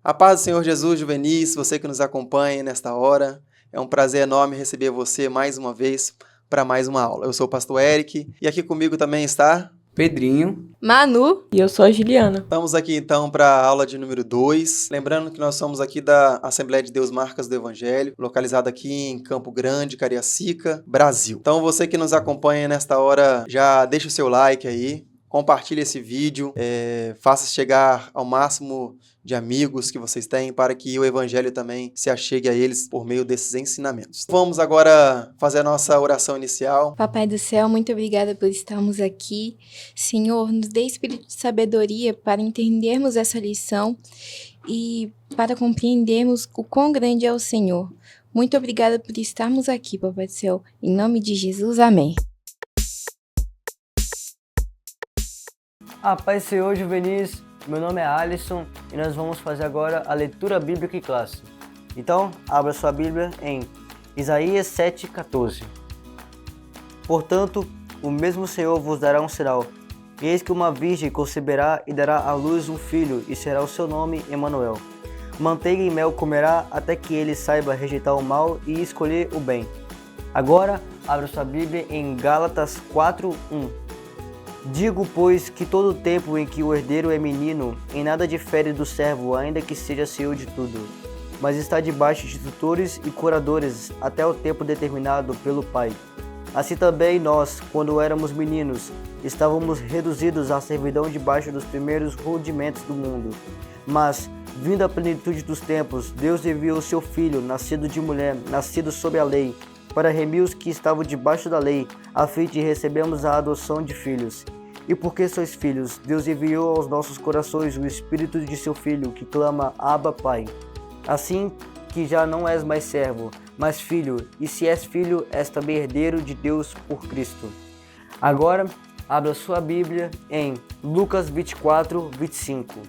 A paz do Senhor Jesus, Juvenis, você que nos acompanha nesta hora. É um prazer enorme receber você mais uma vez para mais uma aula. Eu sou o pastor Eric e aqui comigo também está Pedrinho, Manu e eu sou a Juliana. Estamos aqui então para a aula de número 2. Lembrando que nós somos aqui da Assembleia de Deus Marcas do Evangelho, localizada aqui em Campo Grande, Cariacica, Brasil. Então você que nos acompanha nesta hora, já deixa o seu like aí, compartilhe esse vídeo, faça chegar ao máximo de amigos que vocês têm para que o Evangelho também se achegue a eles por meio desses ensinamentos. Vamos agora fazer a nossa oração inicial. Papai do céu, muito obrigada por estarmos aqui. Senhor, nos dê espírito de sabedoria para entendermos essa lição e para compreendermos o quão grande é o Senhor. Muito obrigada por estarmos aqui, Papai do céu. Em nome de Jesus, amém. a paz do Senhor, Juvenis. Meu nome é Alisson e nós vamos fazer agora a leitura bíblica em classe. Então, abra sua Bíblia em Isaías 7,14. Portanto, o mesmo Senhor vos dará um sinal. Eis que uma virgem conceberá e dará à luz um filho, e será o seu nome Emanuel. Manteiga e mel comerá até que ele saiba rejeitar o mal e escolher o bem. Agora, abra sua Bíblia em Gálatas 4:1. Digo, pois, que todo o tempo em que o herdeiro é menino, em nada difere do servo, ainda que seja senhor de tudo, mas está debaixo de tutores e curadores até o tempo determinado pelo Pai. Assim também nós, quando éramos meninos, estávamos reduzidos à servidão debaixo dos primeiros rudimentos do mundo. Mas, vindo a plenitude dos tempos, Deus enviou o seu Filho, nascido de mulher, nascido sob a lei, para remir os que estavam debaixo da lei, a fim de recebermos a adoção de filhos. E porque sois filhos, Deus enviou aos nossos corações o Espírito de seu Filho, que clama, Abba, Pai. Assim que já não és mais servo, mas filho, e se és filho, és também herdeiro de Deus por Cristo. Agora, abra sua Bíblia em Lucas 24:25.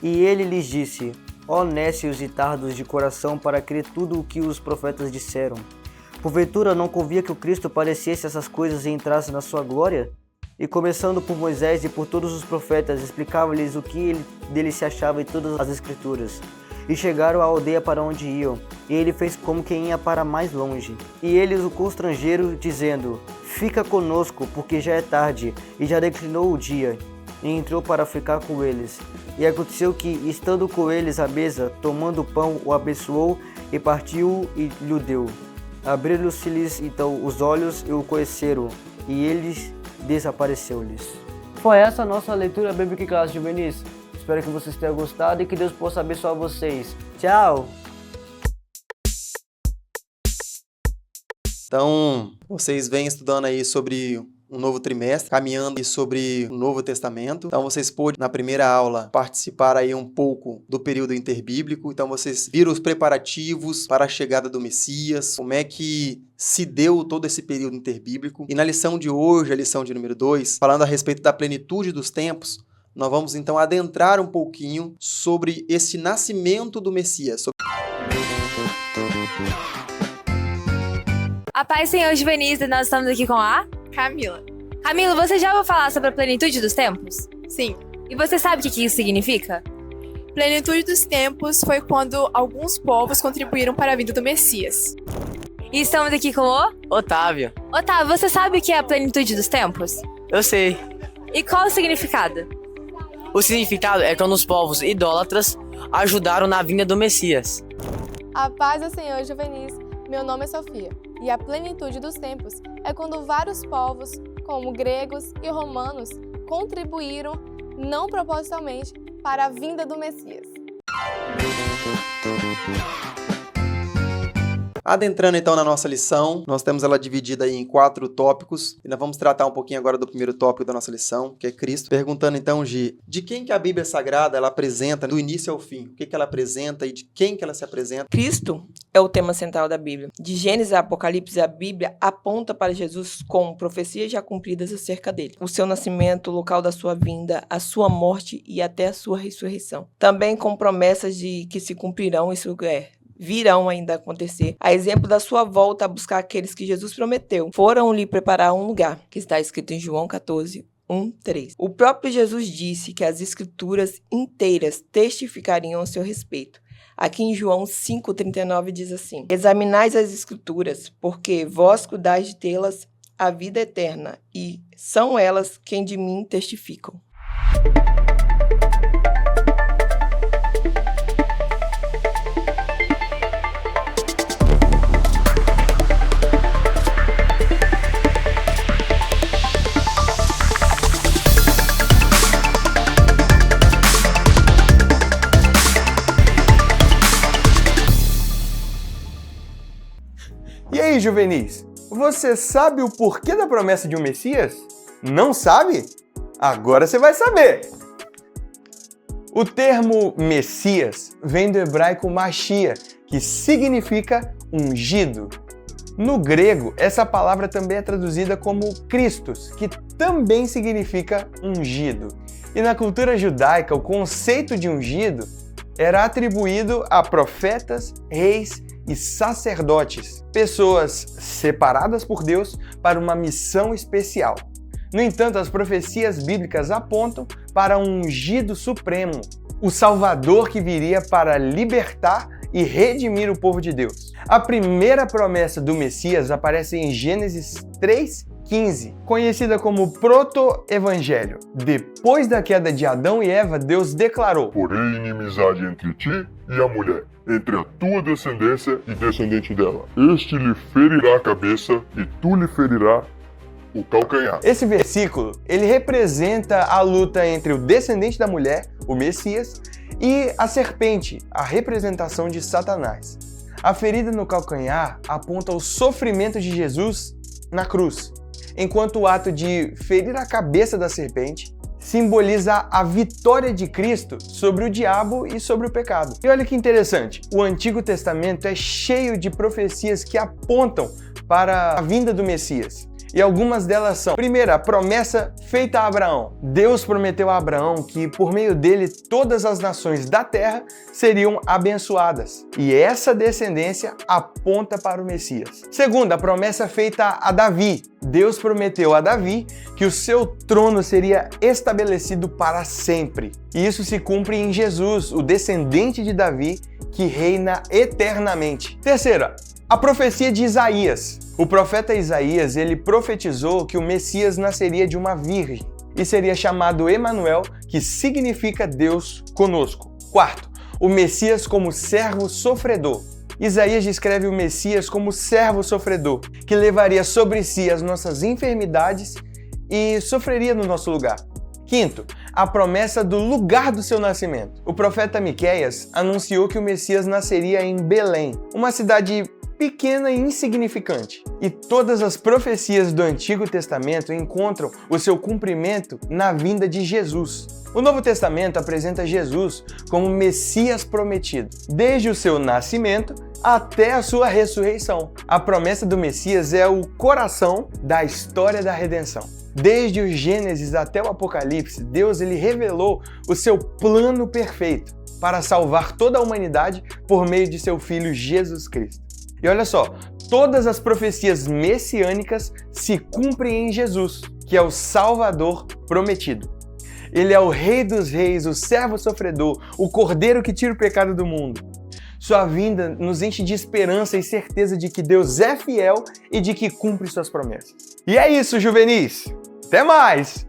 E ele lhes disse, ó nécios e tardos de coração para crer tudo o que os profetas disseram. Porventura não convia que o Cristo padecesse essas coisas e entrasse na sua glória? E começando por Moisés e por todos os profetas, explicava-lhes o que dele se achava em todas as escrituras. E chegaram à aldeia para onde iam, e ele fez como quem ia para mais longe. E eles o constrangeram, dizendo, fica conosco, porque já é tarde, e já declinou o dia. E entrou para ficar com eles. E aconteceu que, estando com eles à mesa, tomando o pão, o abençoou, e partiu e lhe deu. Abriram-se-lhes então os olhos e o conheceram, e eles desapareceu-lhes. Foi essa a nossa leitura bíblica em classe, Juvenis. Espero que vocês tenham gostado e que Deus possa abençoar vocês. Tchau! Então, vocês vêm estudando aí sobre um novo trimestre, caminhando sobre o Novo Testamento. Então, vocês pôde, na primeira aula, participar aí um pouco do período interbíblico. Então, vocês viram os preparativos para a chegada do Messias, como é que se deu todo esse período interbíblico. E na lição de hoje, a lição de número 2, falando a respeito da plenitude dos tempos, nós vamos então adentrar um pouquinho sobre esse nascimento do Messias. A paz, Senhor Juvenis, e nós estamos aqui com a Camila. Camila, você já ouviu falar sobre a plenitude dos tempos? Sim. E você sabe o que isso significa? Plenitude dos tempos foi quando alguns povos contribuíram para a vinda do Messias. E estamos aqui com o Otávio. Otávio, você sabe o que é a plenitude dos tempos? Eu sei. E qual o significado? O significado é quando os povos idólatras ajudaram na vinda do Messias. A paz do Senhor, Juvenis. Meu nome é Sofia. E a plenitude dos tempos é quando vários povos, como gregos e romanos, contribuíram, não propositalmente, para a vinda do Messias. Adentrando então na nossa lição, nós temos ela dividida aí em 4 tópicos, e nós vamos tratar um pouquinho agora do primeiro tópico da nossa lição, que é Cristo, perguntando então, de quem que a Bíblia Sagrada ela apresenta do início ao fim, o que que ela apresenta e de quem que ela se apresenta. Cristo é o tema central da Bíblia. De Gênesis a Apocalipse, a Bíblia aponta para Jesus com profecias já cumpridas acerca dele. O seu nascimento, o local da sua vinda, a sua morte e até a sua ressurreição. Também com promessas de que se cumprirão, isso virão ainda acontecer. A exemplo da sua volta a buscar aqueles que Jesus prometeu. Foram lhe preparar um lugar, que está escrito em João 14, 1:3. O próprio Jesus disse que as escrituras inteiras testificariam a seu respeito. Aqui em João 5:39 diz assim: Examinais as escrituras, porque vós cuidais de tê-las a vida eterna, e são elas quem de mim testificam. E aí, juvenis? Você sabe o porquê da promessa de um Messias? Não sabe? Agora você vai saber! O termo Messias vem do hebraico Machia, que significa ungido. No grego, essa palavra também é traduzida como Christos, que também significa ungido. E na cultura judaica, o conceito de ungido era atribuído a profetas, reis e sacerdotes, pessoas separadas por Deus para uma missão especial. No entanto, as profecias bíblicas apontam para um ungido supremo, o Salvador que viria para libertar e redimir o povo de Deus. A primeira promessa do Messias aparece em Gênesis 3:15, conhecida como proto-evangelho. Depois da queda de Adão e Eva, Deus declarou: Porém inimizade entre ti e a mulher, entre a tua descendência e descendente dela. Este lhe ferirá a cabeça e tu lhe ferirá o calcanhar. Esse versículo, ele representa a luta entre o descendente da mulher, o Messias, e a serpente, a representação de Satanás. A ferida no calcanhar aponta o sofrimento de Jesus na cruz, enquanto o ato de ferir a cabeça da serpente simboliza a vitória de Cristo sobre o diabo e sobre o pecado. E olha que interessante, o Antigo Testamento é cheio de profecias que apontam para a vinda do Messias. E algumas delas são: primeira, a promessa feita a Abraão. Deus prometeu a Abraão que por meio dele todas as nações da terra seriam abençoadas. E essa descendência aponta para o Messias. Segunda, a promessa feita a Davi. Deus prometeu a Davi que o seu trono seria estabelecido para sempre. E isso se cumpre em Jesus, o descendente de Davi, que reina eternamente. Terceira, a profecia de Isaías. O profeta Isaías, ele profetizou que o Messias nasceria de uma virgem e seria chamado Emanuel, que significa Deus conosco. Quarto, o Messias como servo sofredor. Isaías descreve o Messias como servo sofredor, que levaria sobre si as nossas enfermidades e sofreria no nosso lugar. Quinto, a promessa do lugar do seu nascimento. O profeta Miqueias anunciou que o Messias nasceria em Belém, uma cidade pequena e insignificante. E todas as profecias do Antigo Testamento encontram o seu cumprimento na vinda de Jesus. O Novo Testamento apresenta Jesus como Messias prometido, desde o seu nascimento até a sua ressurreição. A promessa do Messias é o coração da história da redenção. Desde o Gênesis até o Apocalipse, Deus ele revelou o seu plano perfeito para salvar toda a humanidade por meio de seu Filho Jesus Cristo. E olha só, todas as profecias messiânicas se cumprem em Jesus, que é o Salvador prometido. Ele é o Rei dos Reis, o servo sofredor, o Cordeiro que tira o pecado do mundo. Sua vinda nos enche de esperança e certeza de que Deus é fiel e de que cumpre suas promessas. E é isso, juvenis! Até mais!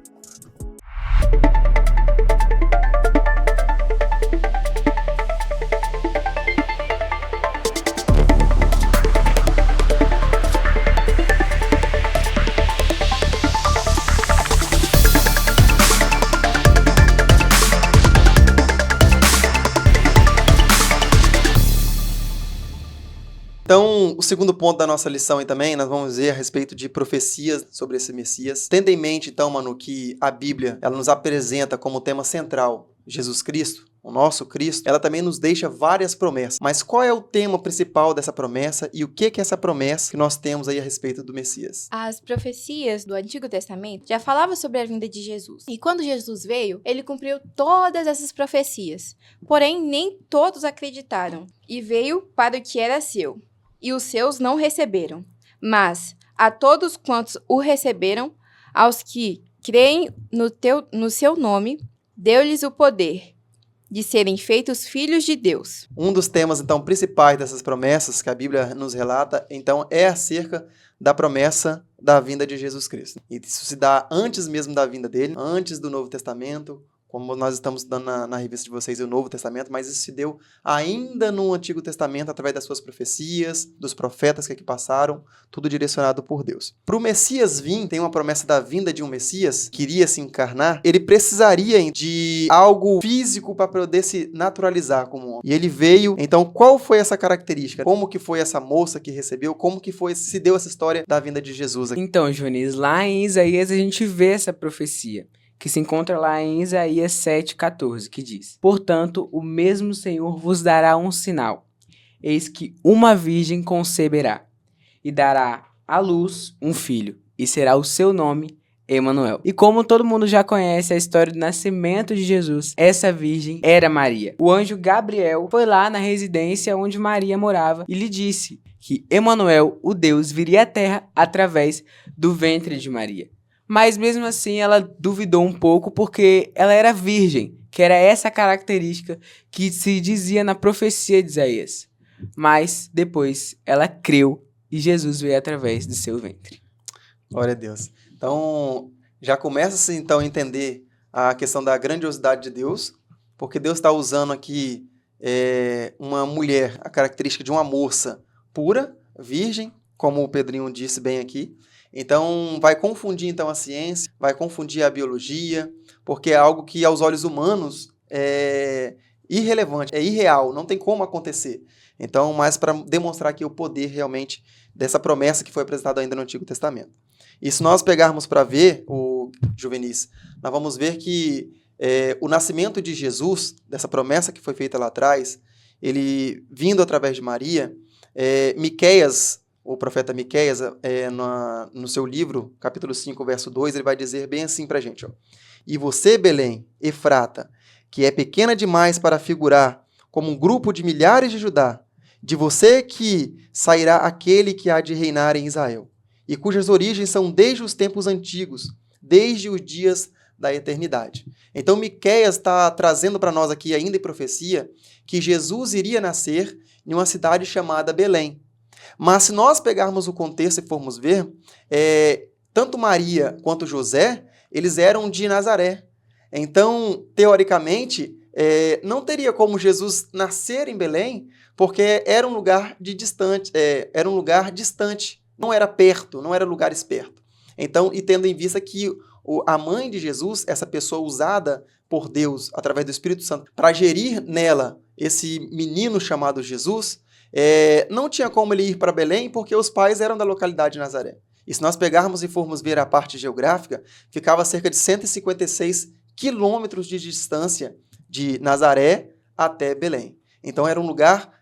Então, o segundo ponto da nossa lição aí também, nós vamos ver a respeito de profecias sobre esse Messias. Tendo em mente, então, mano, que a Bíblia, ela nos apresenta como tema central Jesus Cristo, o nosso Cristo, ela também nos deixa várias promessas. Mas qual é o tema principal dessa promessa e o que é essa promessa que nós temos aí a respeito do Messias? As profecias do Antigo Testamento já falavam sobre a vinda de Jesus. E quando Jesus veio, ele cumpriu todas essas profecias. Porém, nem todos acreditaram. E veio para o que era seu. E os seus não receberam. Mas a todos quantos o receberam, aos que creem no seu nome, deu-lhes o poder de serem feitos filhos de Deus. Um dos temas, então, principais dessas promessas que a Bíblia nos relata, então, é acerca da promessa da vinda de Jesus Cristo. E isso se dá antes mesmo da vinda dele, antes do Novo Testamento, como nós estamos estudando na revista de vocês, o Novo Testamento, mas isso se deu ainda no Antigo Testamento, através das suas profecias, dos profetas que aqui passaram, tudo direcionado por Deus. Para o Messias vir, tem uma promessa da vinda de um Messias, que iria se encarnar, ele precisaria de algo físico para poder se naturalizar como homem. E ele veio, então qual foi essa característica? Como que foi essa moça que recebeu? Como que se deu essa história da vinda de Jesus aqui? Então, Jones, lá em Isaías a gente vê essa profecia, que se encontra lá em Isaías 7,14, que diz: Portanto, o mesmo Senhor vos dará um sinal. Eis que uma virgem conceberá, e dará à luz um filho, e será o seu nome Emanuel. E como todo mundo já conhece a história do nascimento de Jesus, essa virgem era Maria. O anjo Gabriel foi lá na residência onde Maria morava e lhe disse que Emanuel, o Deus, viria à terra através do ventre de Maria. Mas mesmo assim ela duvidou um pouco porque ela era virgem, que era essa característica que se dizia na profecia de Isaías. Mas depois ela creu e Jesus veio através do seu ventre. Glória a Deus. Então, já começa-se então a entender a questão da grandiosidade de Deus, porque Deus está usando aqui uma mulher, a característica de uma moça pura, virgem, como o Pedrinho disse bem aqui. Então, vai confundir então a ciência, vai confundir a biologia, porque é algo que aos olhos humanos é irrelevante, é irreal, não tem como acontecer. Então, mas para demonstrar aqui o poder realmente dessa promessa que foi apresentada ainda no Antigo Testamento. E se nós pegarmos para ver, o Juvenis, nós vamos ver que o nascimento de Jesus, dessa promessa que foi feita lá atrás, ele vindo através de Maria, Miqueias, o profeta Miqueias, no seu livro, capítulo 5, verso 2, ele vai dizer bem assim para a gente: ó, E você, Belém, Efrata, que é pequena demais para figurar como um grupo de milhares de Judá, de você que sairá aquele que há de reinar em Israel, e cujas origens são desde os tempos antigos, desde os dias da eternidade. Então, Miqueias está trazendo para nós aqui ainda em profecia que Jesus iria nascer em uma cidade chamada Belém. Mas se nós pegarmos o contexto e formos ver, tanto Maria quanto José, eles eram de Nazaré. Então, teoricamente, não teria como Jesus nascer em Belém, porque era um lugar distante, não era perto, não era lugares perto. Então, e tendo em vista que a mãe de Jesus, essa pessoa usada por Deus através do Espírito Santo para gerir nela esse menino chamado Jesus, não tinha como ele ir para Belém porque os pais eram da localidade de Nazaré. E se nós pegarmos e formos ver a parte geográfica, ficava a cerca de 156 quilômetros de distância de Nazaré até Belém. Então era um lugar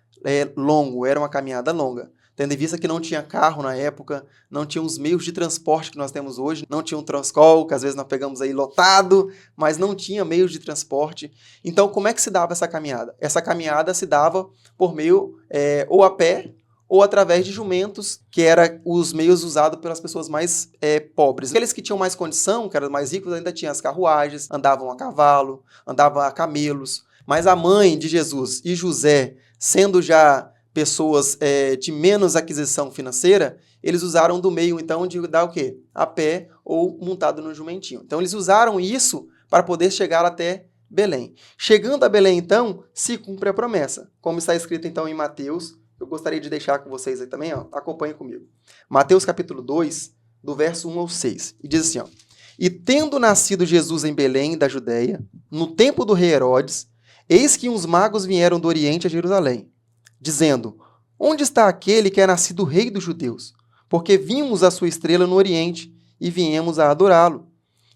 longo, era uma caminhada longa. Tendo em vista que não tinha carro na época, não tinha os meios de transporte que nós temos hoje, não tinha um Transcol, que às vezes nós pegamos aí lotado, mas não tinha meios de transporte. Então, como é que se dava essa caminhada? Essa caminhada se dava por meio ou a pé ou através de jumentos, que eram os meios usados pelas pessoas mais pobres. Aqueles que tinham mais condição, que eram mais ricos, ainda tinham as carruagens, andavam a cavalo, andavam a camelos. Mas a mãe de Jesus e José, sendo já pessoas de menos aquisição financeira, eles usaram do meio, então, de dar o quê? A pé ou montado no jumentinho. Então, eles usaram isso para poder chegar até Belém. Chegando a Belém, então, se cumpre a promessa, como está escrito, então, em Mateus. Eu gostaria de deixar com vocês aí também, ó, acompanhem comigo. Mateus, capítulo 2, do verso 1 ao 6. E diz assim, ó: E tendo nascido Jesus em Belém, da Judéia, no tempo do rei Herodes, eis que uns magos vieram do Oriente a Jerusalém, dizendo: Onde está aquele que é nascido rei dos judeus? Porque vimos a sua estrela no Oriente e viemos a adorá-lo.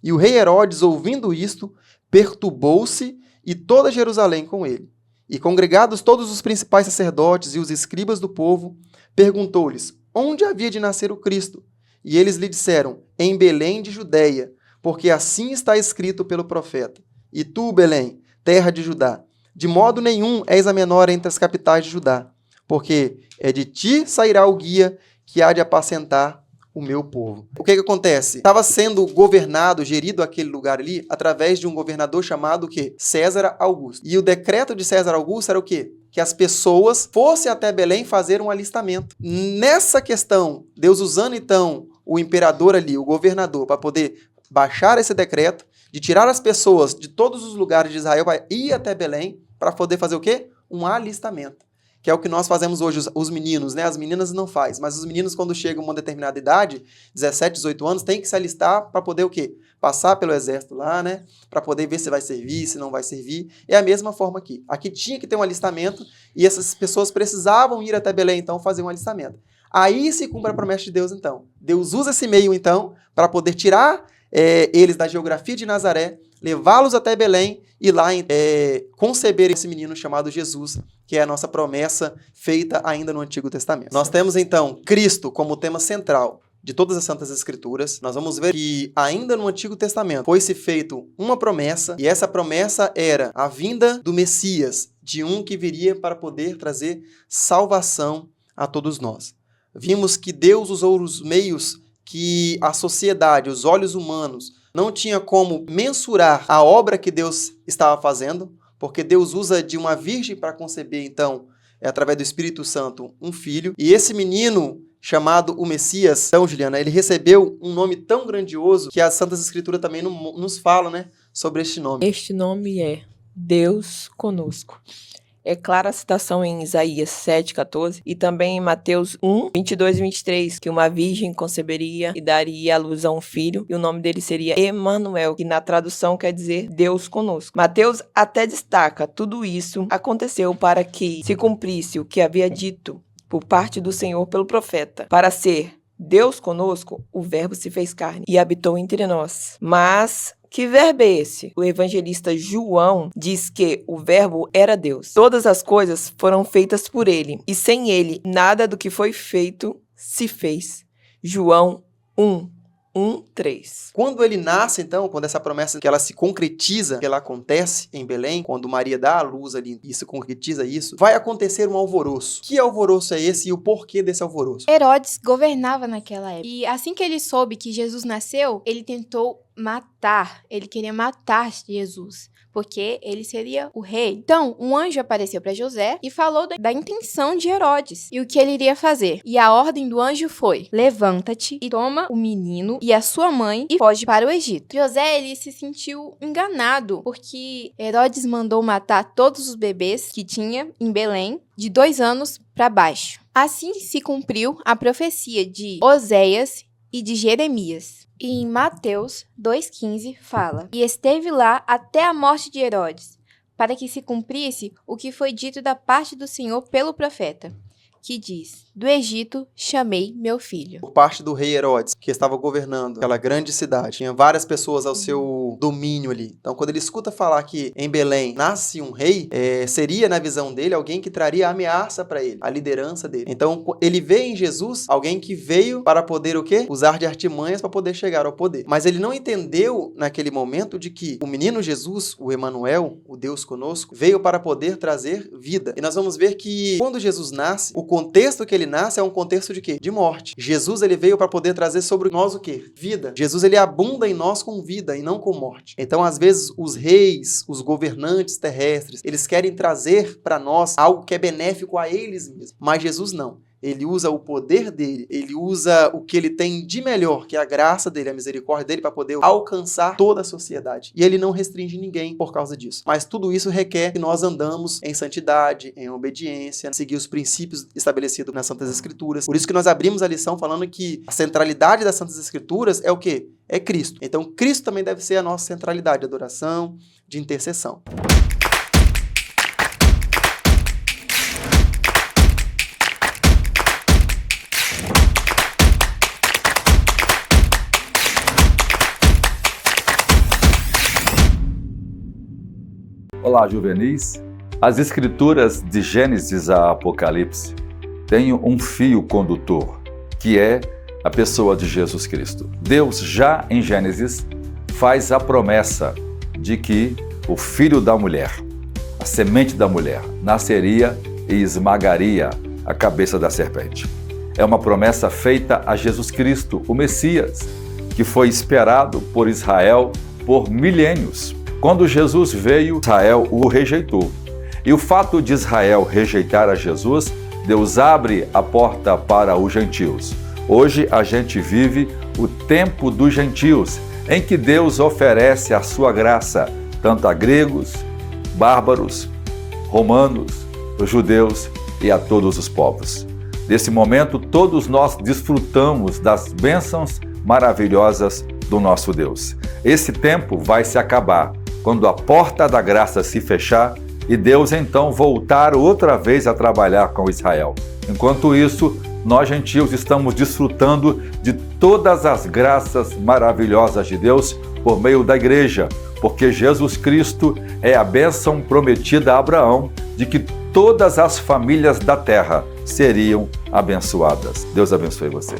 E o rei Herodes, ouvindo isto, perturbou-se e toda Jerusalém com ele. E congregados todos os principais sacerdotes e os escribas do povo, perguntou-lhes onde havia de nascer o Cristo. E eles lhe disseram: Em Belém de Judeia, porque assim está escrito pelo profeta: E tu, Belém, terra de Judá, de modo nenhum és a menor entre as capitais de Judá, porque é de ti sairá o guia que há de apacentar o meu povo. O que acontece? Estava sendo governado, gerido aquele lugar ali, através de um governador chamado o quê? César Augusto. E o decreto de César Augusto era o quê? Que as pessoas fossem até Belém fazer um alistamento. Nessa questão, Deus usando então o imperador ali, o governador, para poder baixar esse decreto, de tirar as pessoas de todos os lugares de Israel para ir até Belém, para poder fazer o quê? Um alistamento. Que é o que nós fazemos hoje, os meninos, né? As meninas não fazem, mas os meninos, quando chegam a uma determinada idade, 17, 18 anos, tem que se alistar para poder o quê? Passar pelo exército lá, né? Para poder ver se vai servir, se não vai servir. É a mesma forma aqui. Aqui tinha que ter um alistamento e essas pessoas precisavam ir até Belém, então, fazer um alistamento. Aí se cumpre a promessa de Deus, então. Deus usa esse meio, então, para poder tirar eles da geografia de Nazaré, levá-los até Belém e lá conceber esse menino chamado Jesus, que é a nossa promessa feita ainda no Antigo Testamento. Nós temos, então, Cristo como tema central de todas as Santas Escrituras. Nós vamos ver que ainda no Antigo Testamento foi-se feito uma promessa, e essa promessa era a vinda do Messias, de um que viria para poder trazer salvação a todos nós. Vimos que Deus usou os meios que a sociedade, os olhos humanos, não tinha como mensurar a obra que Deus estava fazendo, porque Deus usa de uma virgem para conceber, então, através do Espírito Santo, um filho. E esse menino, chamado o Messias, então, Juliana, ele recebeu um nome tão grandioso que as Santas Escrituras também nos falam, né, sobre este nome. Este nome é Deus conosco. É clara a citação em Isaías 7,14 e também em Mateus 1, 22 e 23, que uma virgem conceberia e daria à luz a um filho, e o nome dele seria Emanuel, que na tradução quer dizer Deus conosco. Mateus até destaca: tudo isso aconteceu para que se cumprisse o que havia dito por parte do Senhor pelo profeta, para ser Deus conosco, o Verbo se fez carne e habitou entre nós. Mas que verbo é esse? O evangelista João diz que o Verbo era Deus. Todas as coisas foram feitas por ele, e sem ele, nada do que foi feito se fez. João 1:3. Quando ele nasce, então, quando essa promessa que ela se concretiza, que ela acontece em Belém, quando Maria dá à luz ali e se concretiza isso, vai acontecer um alvoroço. Que alvoroço é esse e o porquê desse alvoroço? Herodes governava naquela época. E assim que ele soube que Jesus nasceu, ele tentou matar. Ele queria matar Jesus, porque ele seria o rei. Então, um anjo apareceu para José e falou da intenção de Herodes e o que ele iria fazer. E a ordem do anjo foi: levanta-te e toma o menino e a sua mãe e foge para o Egito. José, ele se sentiu enganado, porque Herodes mandou matar todos os bebês que tinha em Belém, de 2 anos para baixo. Assim se cumpriu a profecia de Oséias e de Jeremias. E em Mateus 2,15 fala: e esteve lá até a morte de Herodes, para que se cumprisse o que foi dito da parte do Senhor pelo profeta, que diz: do Egito chamei meu filho. Por parte do rei Herodes, que estava governando aquela grande cidade, tinha várias pessoas ao seu domínio ali. Então, quando ele escuta falar que em Belém nasce um rei, seria, na visão dele, alguém que traria ameaça para ele, a liderança dele. Então, ele vê em Jesus alguém que veio para poder o quê? Usar de artimanhas para poder chegar ao poder. Mas ele não entendeu naquele momento de que o menino Jesus, o Emanuel, o Deus conosco, veio para poder trazer vida. E nós vamos ver que quando Jesus nasce, o contexto que ele nasce é um contexto de quê? De morte. Jesus, ele veio para poder trazer sobre nós o quê? Vida. Jesus, ele abunda em nós com vida e não com morte. Então, às vezes, os reis, os governantes terrestres, eles querem trazer para nós algo que é benéfico a eles mesmos. Mas Jesus não. Ele usa o poder dele, ele usa o que ele tem de melhor, que é a graça dele, a misericórdia dele, para poder alcançar toda a sociedade. E ele não restringe ninguém por causa disso. Mas tudo isso requer que nós andamos em santidade, em obediência, seguir os princípios estabelecidos nas Santas Escrituras. Por isso que nós abrimos a lição falando que a centralidade das Santas Escrituras é o quê? É Cristo. Então, Cristo também deve ser a nossa centralidade de adoração, de intercessão. Olá, juvenis. As escrituras de Gênesis a Apocalipse têm um fio condutor, que é a pessoa de Jesus Cristo. Deus, já em Gênesis, faz a promessa de que o filho da mulher, a semente da mulher, nasceria e esmagaria a cabeça da serpente. é uma promessa feita a Jesus Cristo, o Messias, que foi esperado por Israel por milênios. Quando Jesus veio, Israel o rejeitou. E o fato de Israel rejeitar a Jesus, Deus abre a porta para os gentios. Hoje a gente vive o tempo dos gentios, em que Deus oferece a sua graça, tanto a gregos, bárbaros, romanos, os judeus e a todos os povos. Nesse momento, todos nós desfrutamos das bênçãos maravilhosas do nosso Deus. Esse tempo vai se acabar quando a porta da graça se fechar e Deus então voltar outra vez a trabalhar com Israel. Enquanto isso, nós gentios estamos desfrutando de todas as graças maravilhosas de Deus por meio da igreja, porque Jesus Cristo é a bênção prometida a Abraão de que todas as famílias da terra seriam abençoadas. Deus abençoe você.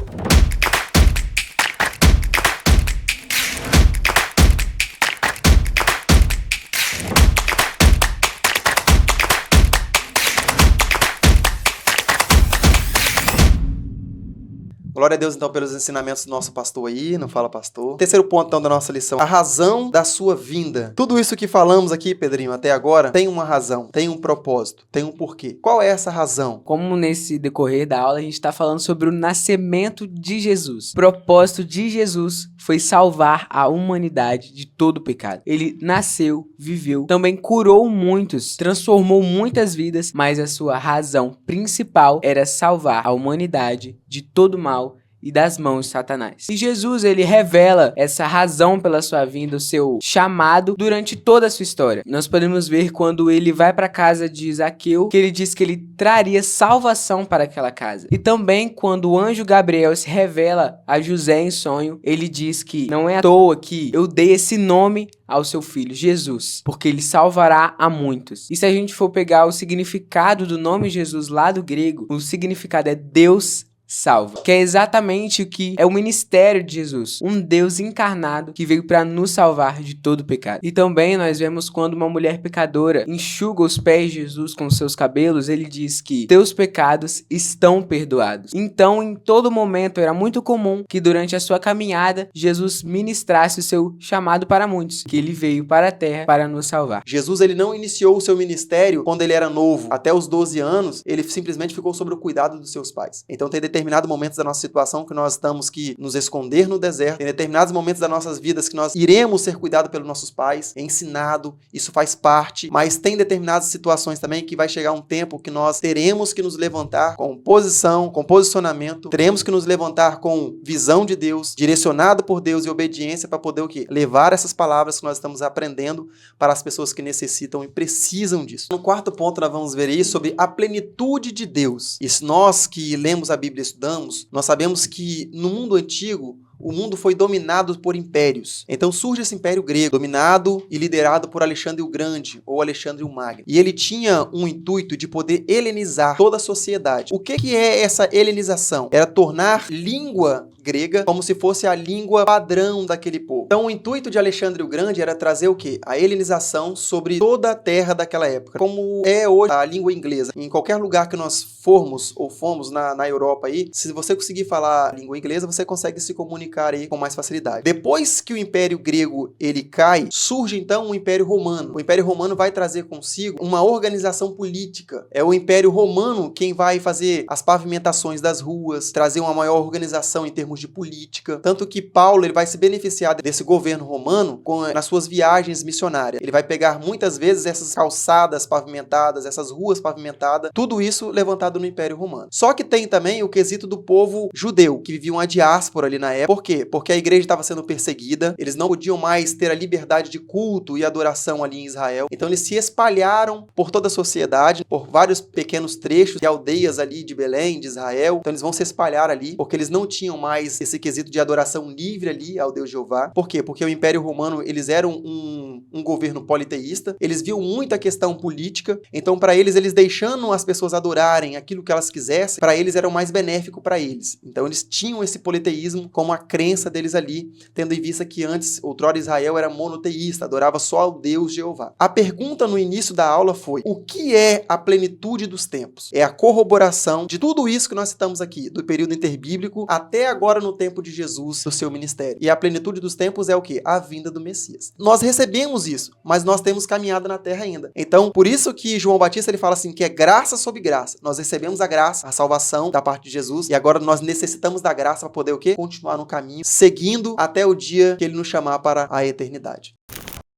Glória a Deus, então, pelos ensinamentos do nosso pastor aí, não fala pastor. Terceiro ponto, então, da nossa lição, a razão da sua vinda. Tudo isso que falamos aqui, Pedrinho, até agora, tem uma razão, tem um propósito, tem um porquê. Qual é essa razão? Como nesse decorrer da aula, a gente está falando sobre o nascimento de Jesus. O propósito de Jesus foi salvar a humanidade de todo o pecado. Ele nasceu, viveu, também curou muitos, transformou muitas vidas, mas a sua razão principal era salvar a humanidade de todo mal e das mãos de Satanás. E Jesus, ele revela essa razão pela sua vinda, o seu chamado durante toda a sua história. Nós podemos ver quando ele vai para a casa de Zaqueu, que ele diz que ele traria salvação para aquela casa. E também quando o anjo Gabriel se revela a José em sonho, ele diz que não é à toa que eu dei esse nome ao seu filho, Jesus, porque ele salvará a muitos. E se a gente for pegar o significado do nome Jesus lá do grego, o significado é Deus salva, que é exatamente o que é o ministério de Jesus, um Deus encarnado que veio para nos salvar de todo o pecado. E também nós vemos quando uma mulher pecadora enxuga os pés de Jesus com seus cabelos, ele diz que teus pecados estão perdoados. Então, em todo momento, era muito comum que durante a sua caminhada, Jesus ministrasse o seu chamado para muitos, que ele veio para a terra para nos salvar. Jesus, ele não iniciou o seu ministério quando ele era novo. Até os 12 anos, ele simplesmente ficou sob o cuidado dos seus pais. Então, tem determinados momentos da nossa situação que nós estamos que nos esconder no deserto, em determinados momentos das nossas vidas que nós iremos ser cuidados pelos nossos pais, ensinado, isso faz parte, mas tem determinadas situações também que vai chegar um tempo que nós teremos que nos levantar com posição, com posicionamento, teremos que nos levantar com visão de Deus, direcionado por Deus e obediência para poder o quê? Levar essas palavras que nós estamos aprendendo para as pessoas que necessitam e precisam disso. No quarto ponto nós vamos ver aí sobre a plenitude de Deus. E nós que lemos a Bíblia estudamos, nós sabemos que no mundo antigo, o mundo foi dominado por impérios. Então surge esse império grego, dominado e liderado por Alexandre o Grande, ou Alexandre o Magno. E ele tinha um intuito de poder helenizar toda a sociedade. O que é essa helenização? Era tornar língua grega como se fosse a língua padrão daquele povo. Então o intuito de Alexandre o Grande era trazer o quê? A helenização sobre toda a terra daquela época. Como é hoje a língua inglesa. Em qualquer lugar que nós formos ou fomos na Europa aí, se você conseguir falar língua inglesa, você consegue se comunicar aí com mais facilidade. Depois que o Império Grego ele cai, surge então o Império Romano. O Império Romano vai trazer consigo uma organização política. É o Império Romano quem vai fazer as pavimentações das ruas, trazer uma maior organização em termos de política. Tanto que Paulo ele vai se beneficiar desse governo romano nas suas viagens missionárias. Ele vai pegar muitas vezes essas calçadas pavimentadas, essas ruas pavimentadas, tudo isso levantado no Império Romano. Só que tem também o quesito do povo judeu, que vivia uma diáspora ali na época. Por quê? Porque a igreja estava sendo perseguida, eles não podiam mais ter a liberdade de culto e adoração ali em Israel. Então eles se espalharam por toda a sociedade, por vários pequenos trechos e aldeias ali de Belém, de Israel. Então eles vão se espalhar ali, porque eles não tinham mais mais esse quesito de adoração livre ali ao Deus Jeová. Por quê? Porque o Império Romano, eles eram um governo politeísta, eles viam muito a questão política, então para eles deixando as pessoas adorarem aquilo que elas quisessem, para eles era o mais benéfico para eles. Então eles tinham esse politeísmo como a crença deles ali, tendo em vista que antes, outrora Israel era monoteísta, adorava só ao Deus Jeová. A pergunta no início da aula foi: o que é a plenitude dos tempos? É a corroboração de tudo isso que nós citamos aqui, do período interbíblico até agora no tempo de Jesus, do seu ministério. E a plenitude dos tempos é o quê? A vinda do Messias. Nós recebemos isso, mas nós temos caminhado na terra ainda. Então, por isso que João Batista ele fala assim, que é graça sobre graça. Nós recebemos a graça, a salvação da parte de Jesus, e agora nós necessitamos da graça para poder o quê? Continuar no caminho, seguindo até o dia que ele nos chamar para a eternidade.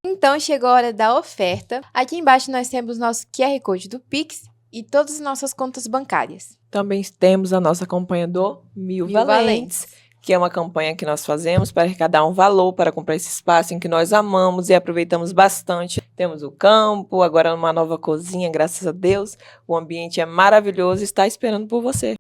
Então chegou a hora da oferta. Aqui embaixo nós temos nosso QR Code do Pix e todas as nossas contas bancárias. Também temos a nossa campanha do Mil Valentes, que é uma campanha que nós fazemos para arrecadar um valor para comprar esse espaço em que nós amamos e aproveitamos bastante. Temos o campo, agora uma nova cozinha, graças a Deus. O ambiente é maravilhoso e está esperando por você.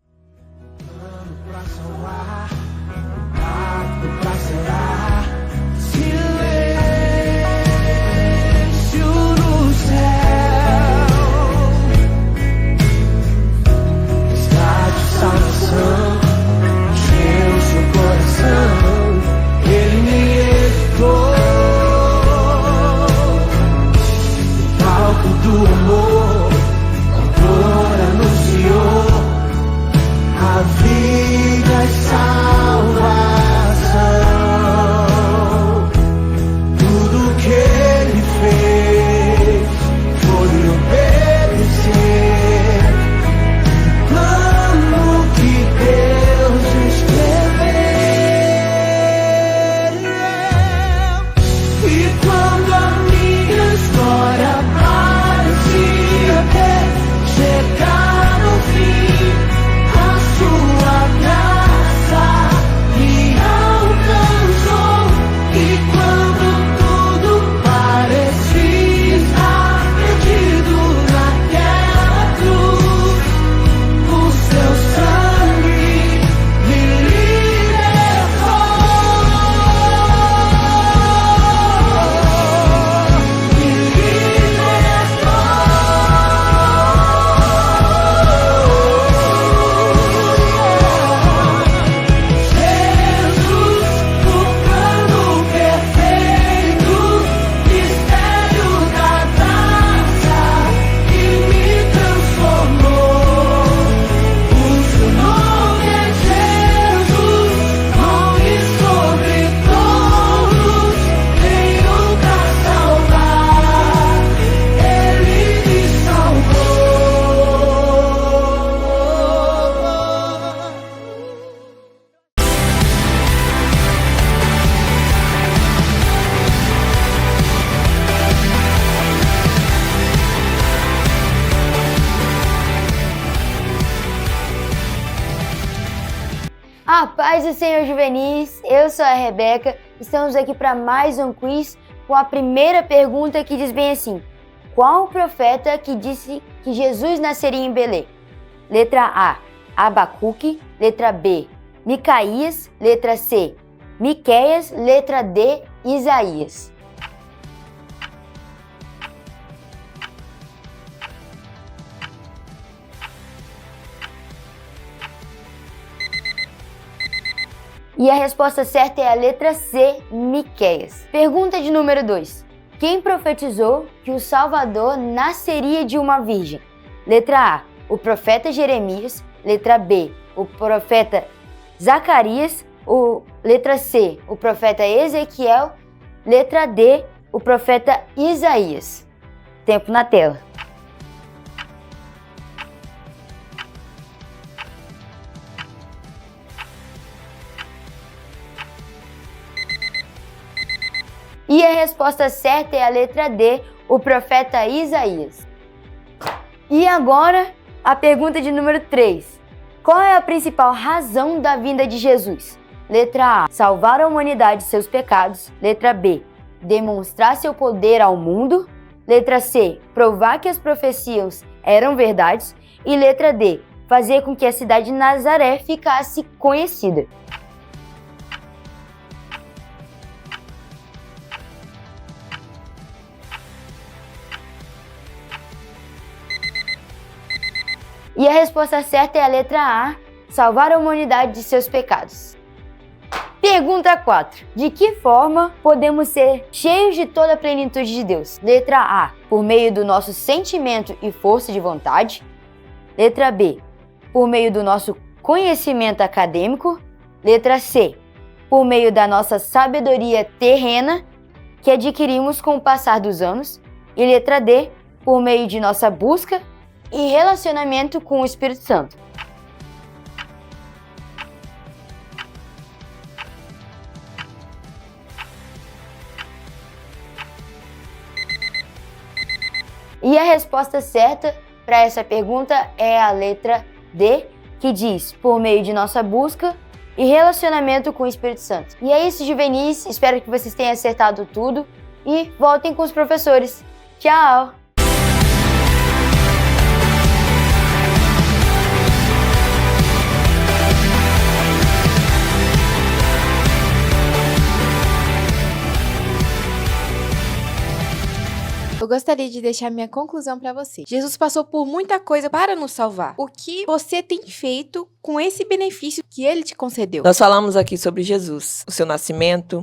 A paz do Senhor Juvenis, eu sou a Rebeca, estamos aqui para mais um quiz com a primeira pergunta que diz bem assim: qual o profeta que disse que Jesus nasceria em Belém? Letra A, Abacuque, letra B, Micaías, letra C, Miqueias, letra D, Isaías. E a resposta certa é a letra C, Miqueias. Pergunta de número 2. Quem profetizou que o Salvador nasceria de uma virgem? Letra A, o profeta Jeremias. Letra B, o profeta Zacarias. Letra C, o profeta Ezequiel. Letra D, o profeta Isaías. Tempo na tela. E a resposta certa é a letra D, o profeta Isaías. E agora, a pergunta de número 3. Qual é a principal razão da vinda de Jesus? Letra A, salvar a humanidade de seus pecados. Letra B, demonstrar seu poder ao mundo. Letra C, provar que as profecias eram verdades. E letra D, fazer com que a cidade de Nazaré ficasse conhecida. E a resposta certa é a letra A, salvar a humanidade de seus pecados. Pergunta 4. De que forma podemos ser cheios de toda a plenitude de Deus? Letra A, por meio do nosso sentimento e força de vontade. Letra B, por meio do nosso conhecimento acadêmico. Letra C, por meio da nossa sabedoria terrena, que adquirimos com o passar dos anos. E letra D, por meio de nossa busca e relacionamento com o Espírito Santo. E a resposta certa para essa pergunta é a letra D, que diz por meio de nossa busca e relacionamento com o Espírito Santo. E é isso, juvenis. Espero que vocês tenham acertado tudo e voltem com os professores. Tchau! Eu gostaria de deixar minha conclusão para você. Jesus passou por muita coisa para nos salvar. O que você tem feito com esse benefício que ele te concedeu? Nós falamos aqui sobre Jesus, o seu nascimento,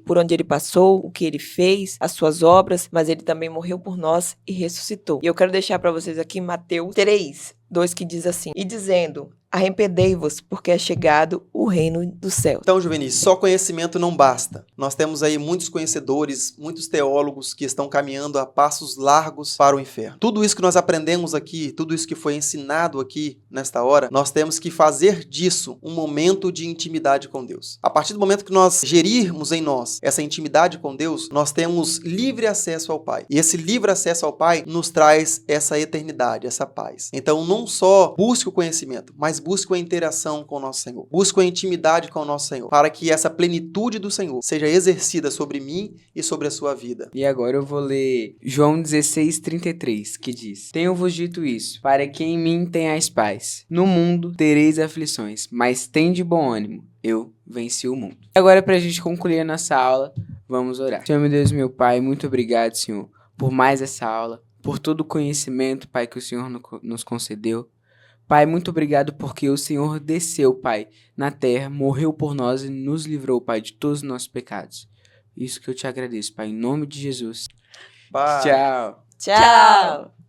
por onde ele passou, o que ele fez, as suas obras, mas ele também morreu por nós e ressuscitou. E eu quero deixar para vocês aqui Mateus 3:2, que diz assim: e dizendo: arrependei-vos, porque é chegado o reino dos céus. Então, juvenis, só conhecimento não basta. Nós temos aí muitos conhecedores, muitos teólogos que estão caminhando a passos largos para o inferno. Tudo isso que nós aprendemos aqui, tudo isso que foi ensinado aqui nesta hora, nós temos que fazer disso um momento de intimidade com Deus. A partir do momento que nós gerirmos em nós essa intimidade com Deus, nós temos livre acesso ao Pai. E esse livre acesso ao Pai nos traz essa eternidade, essa paz. Então, não só busque o conhecimento, mas busque a interação com o nosso Senhor. Busque a intimidade com o nosso Senhor, para que essa plenitude do Senhor seja exercida sobre mim e sobre a sua vida. E agora eu vou ler João 16:33, que diz: tenho-vos dito isso, para que em mim tenhais paz. No mundo tereis aflições, mas tende bom ânimo. Eu venci o mundo. E agora, para a gente concluir a nossa aula, vamos orar. Senhor, meu Deus, meu Pai, muito obrigado, Senhor, por mais essa aula, por todo o conhecimento, Pai, que o Senhor nos concedeu. Pai, muito obrigado porque o Senhor desceu, Pai, na terra, morreu por nós e nos livrou, Pai, de todos os nossos pecados. Isso que eu te agradeço, Pai, em nome de Jesus. Pai. Tchau. Tchau!